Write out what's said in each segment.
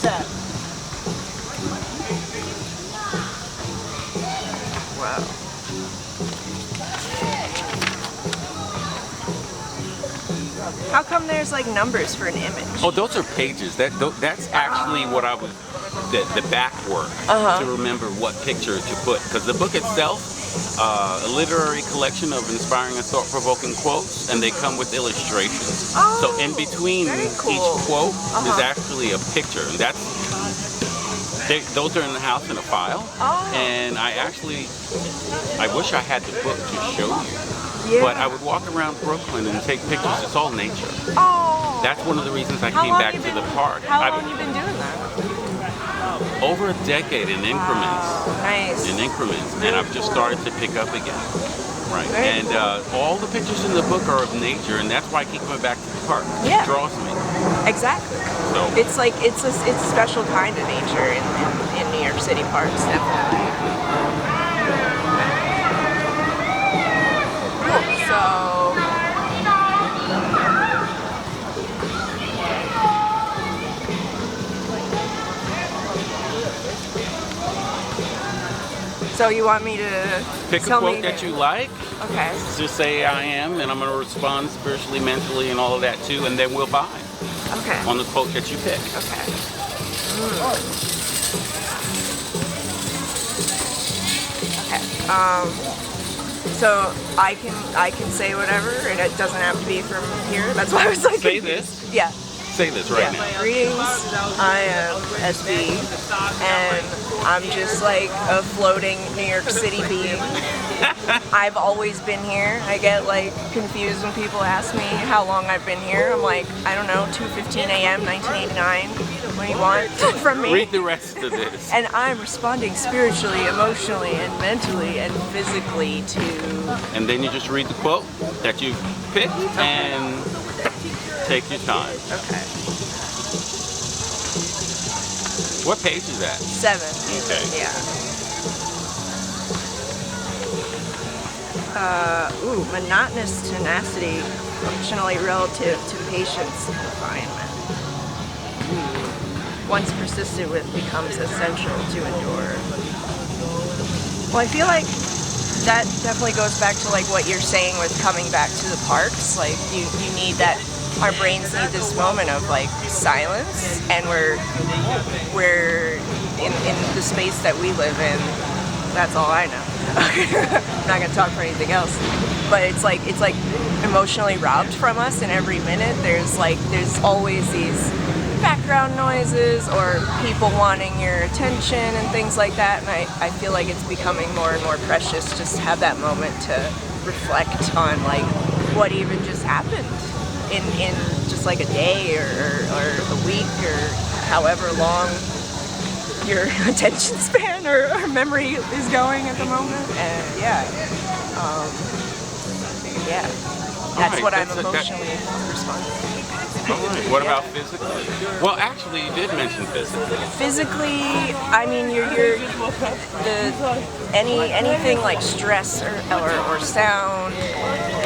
Wow. How come there's like numbers for an image? Oh, those are pages. That's actually what I was, the back work to remember what picture to put. Because the book itself, a literary collection of inspiring and thought-provoking quotes, and they come with illustrations. Oh, so in between cool. each quote is actually a picture, and those are in the house in a file. And I wish I had the book to show you. Yeah. But I would walk around Brooklyn and take pictures. It's all nature. Oh. That's one of the reasons I came back to the park. How long have you been doing that? Over a decade in increments. Wow. Nice. In increments. And I've just started to pick up again. Right. Very And cool. all the pictures in the book are of nature, and that's why I keep coming back to the park. Yeah. It draws me. Exactly. So It's like it's a special kind of nature in New York City parks, definitely. Cool. So you want me to pick a tell quote me that you like. Okay. Just say I am, and I'm going to respond spiritually, mentally, and all of that too, and then we'll vibe Okay. on the quote that you pick. Okay. Okay. So I can say whatever, and it doesn't have to be from here. That's why I was like. Say this. Yeah. Say this right now. Greetings. I am SB, and I'm just like a floating New York City being. I've always been here. I get like confused when people ask me how long I've been here. I'm like, I don't know, 2:15 a.m. 1989. What do you want from me? Read the rest of this. And I'm responding spiritually, emotionally, and mentally, and physically to. And then you just read the quote that you've picked and take your time. Okay. What page is that? 7. Okay. Yeah. Monotonous tenacity, functionally relative to patience and refinement. Once persisted with becomes essential to endure. Well, I feel like that definitely goes back to like what you're saying with coming back to the parks. Like you need that. Our brains need this moment of like silence, and we're in the space that we live in. That's all I know. I'm not gonna talk for anything else. But it's like emotionally robbed from us, and every minute there's always these background noises or people wanting your attention and things like that. And I feel like it's becoming more and more precious just to have that moment to reflect on like what even just happened in just like a day or a week or however long your attention span or memory is going at the moment. And yeah, that's right, what I'm emotionally responding. All right. What about physically? Well, actually, you did mention physically. Physically, I mean, anything like stress or sound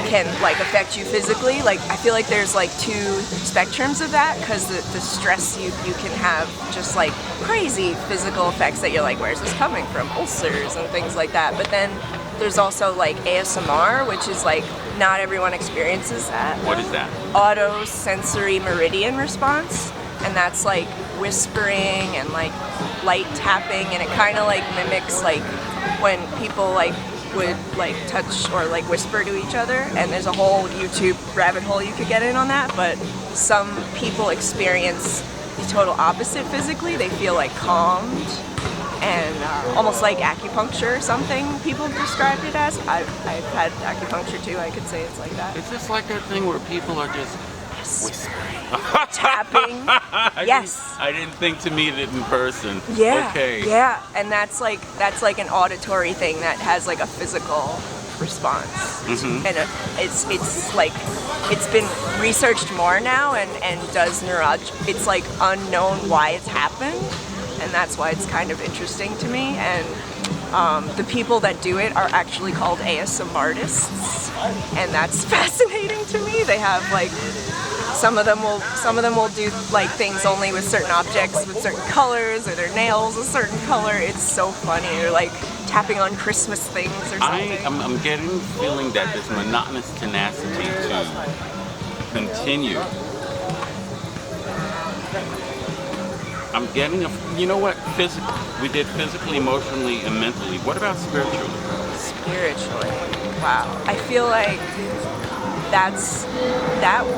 can like affect you physically. Like I feel like there's like two spectrums of that, because the stress you can have just like crazy physical effects that you're like, where's this coming from? Ulcers and things like that. But then there's also like ASMR, which is like not everyone experiences that. What is that? Auto-sensory meridian response, and that's like whispering and like light tapping, and it kind of like mimics like when people like would like touch or like whisper to each other. And there's a whole YouTube rabbit hole you could get in on that, but some people experience the total opposite physically. They feel like calmed and almost like acupuncture or something people described it as. I've had acupuncture too, I could say it's like that. Is this like a thing where people are just whispering? Tapping. Yes. I didn't think to meet it in person. Yeah. Okay. Yeah, and that's like an auditory thing that has like a physical response. Mm-hmm. And it's like it's been researched more now and does it's like unknown why it's happened, and that's why it's kind of interesting to me. And the people that do it are actually called ASMR artists, and that's fascinating to me. They have like some of them will do like things only with certain objects with certain colors, or their nails a certain color. It's so funny. Or like tapping on Christmas things or something. I'm getting the feeling that this monotonous tenacity to continue. I'm getting you know what? We did physically, emotionally, and mentally. What about spiritually? Spiritually, wow. I feel like that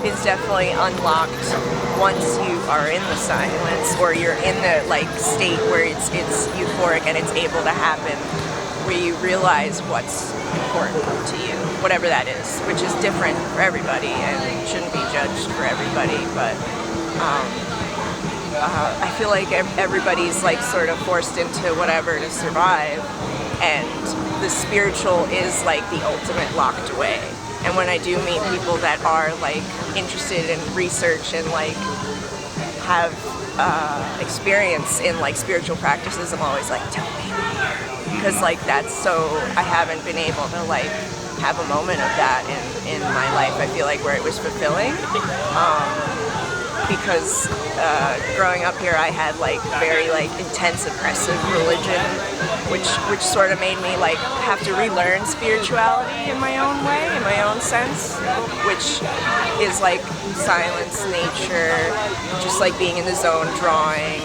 is definitely unlocked once you are in the silence, or you're in the like state where it's euphoric and it's able to happen, where you realize what's important to you, whatever that is, which is different for everybody and shouldn't be judged for everybody. But I feel like everybody's like sort of forced into whatever to survive, and the spiritual is like the ultimate locked away. And when I do meet people that are like interested in research and like have experience in like spiritual practices, I'm always like, tell me more, because like that's so, I haven't been able to like have a moment of that in my life. I feel like where it was fulfilling. Because growing up here, I had like very like intense oppressive religion, which sort of made me like have to relearn spirituality in my own way, in my own sense, which is like silence, nature, just like being in the zone, drawing,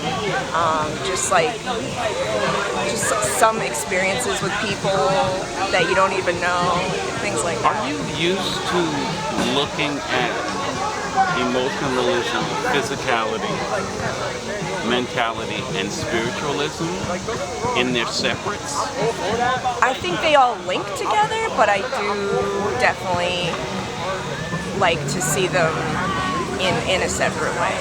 just some experiences with people that you don't even know, things like that. Are you used to looking at emotionalism, physicality, mentality, and spiritualism in their separates? I think they all link together, but I do definitely like to see them in a separate way.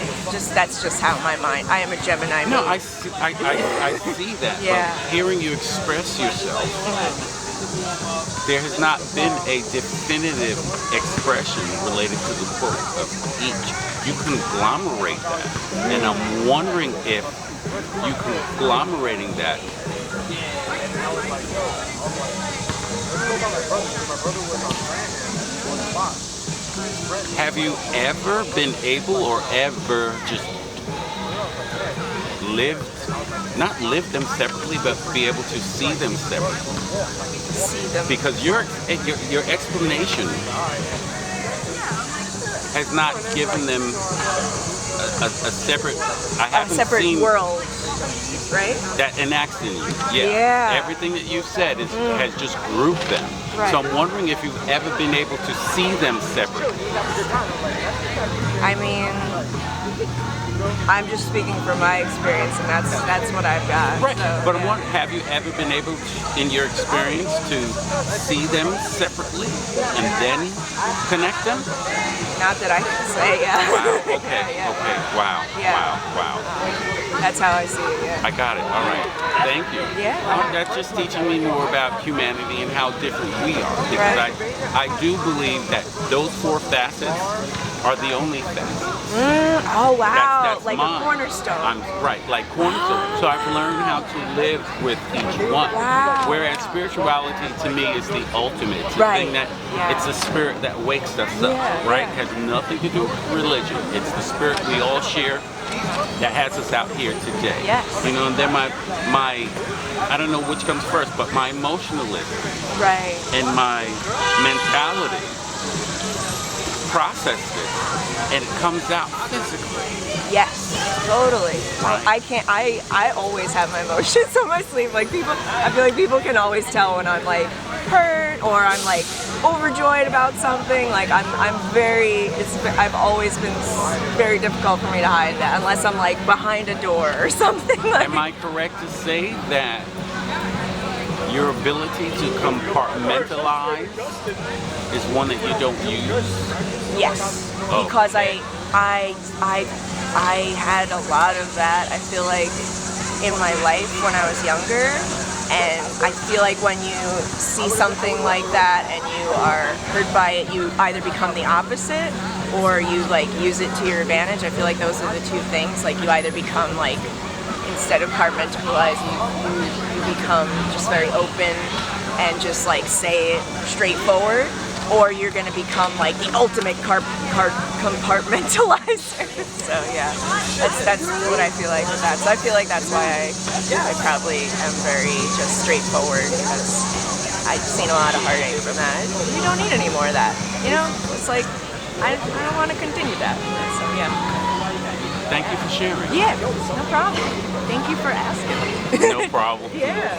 That's just how my mind. I am a Gemini. No, I see that. Yeah. But hearing you express yourself. There has not been a definitive expression related to the book of each. You conglomerate that. And I'm wondering if you conglomerating that have you ever been able or ever just not live them separately, but be able to see them separately? See them. Because your explanation has not given them a separate. I haven't separate seen world, right? that enacts in you. Yeah. Everything that you've said has just grouped them. Right. So I'm wondering if you've ever been able to see them separately. I mean, I'm just speaking from my experience, and that's what I've got. Right. So, But I'm wondering, have you ever been able to, in your experience, to see them separately and then connect them? Not that I can say, yeah. Wow. Okay. Yeah. Okay. Wow. Yeah. Wow. That's how I see it, yeah. I got it. All right. Thank you. Yeah. That's just teaching me more about humanity and how different we are. Because Right. I do believe that those four facets are the only facets. Oh, wow. That's like mine. a cornerstone. I'm right, like cornerstone. So I've learned how to live with each one. Wow. Whereas spirituality to me is the ultimate. It's the Right. thing that Yeah. it's the spirit that wakes us up. Yeah, Right? yeah. It has nothing to do with religion. It's the spirit we all share that has us out here today. Yes. You know, and then my I don't know which comes first, but my emotionalism Right. and my mentality processed it, and it comes out physically. Yes, totally. Right. I always have my emotions on my sleeve. Like I feel like people can always tell when I'm like hurt or I'm like overjoyed about something. Like I've always been very difficult for me to hide that unless I'm like behind a door or something. Like, Am I correct to say that your ability to compartmentalize is one that you don't use? yes, Oh, because okay. I had a lot of that. I feel like in my life when I was younger, and I feel like when you see something like that and you are hurt by it, you either become the opposite or you like use it to your advantage. I feel like those are the two things. Like you either become like, instead of compartmentalize, you become just very open and just like say it straightforward, or you're going to become like the ultimate compartmentalizer. So yeah, that's what I feel like with that. So I feel like that's why I probably am very just straightforward, because I've seen a lot of heartache from that. You don't need any more of that. You know, it's like I don't want to continue that. So yeah. Thank you for sharing. Yeah, no problem. Thank you for asking. No problem. Yeah.